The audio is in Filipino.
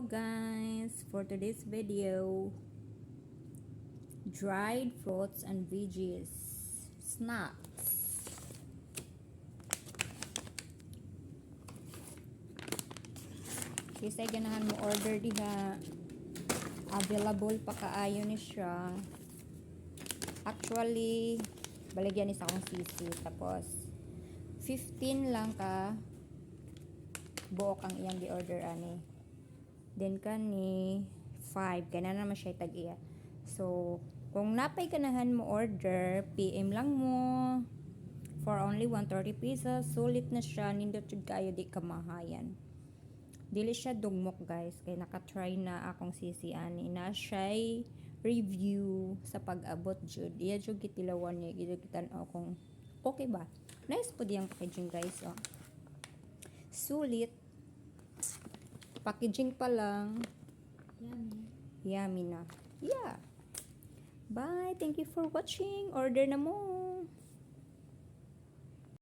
guys, for today's video, dried fruits and veggies snacks. Kasi ganahan mo order diha, available pa kaayo ni siya. Actually, baligyan ni sa akong sisi, tapos 15 lang ka buok ang iyang gi-order ani. Then kani 5 kana naman siya tag-iya. So kung napay ganahan mo order, PM lang mo for only 130 pesos. Sulit na siya, nindot jud kayo, di kamahayan. Dili siya dugmok guys, kay naka-try na akong sisi ani. Na siya review sa pag-abot jud. Iya jud gitilawan niya, gid gitan-aw kung okay ba. Nice po diyang packaging guys, oh. Sulit. Packaging pa lang. Yummy na. Yeah. Bye. Thank you for watching. Order na mo.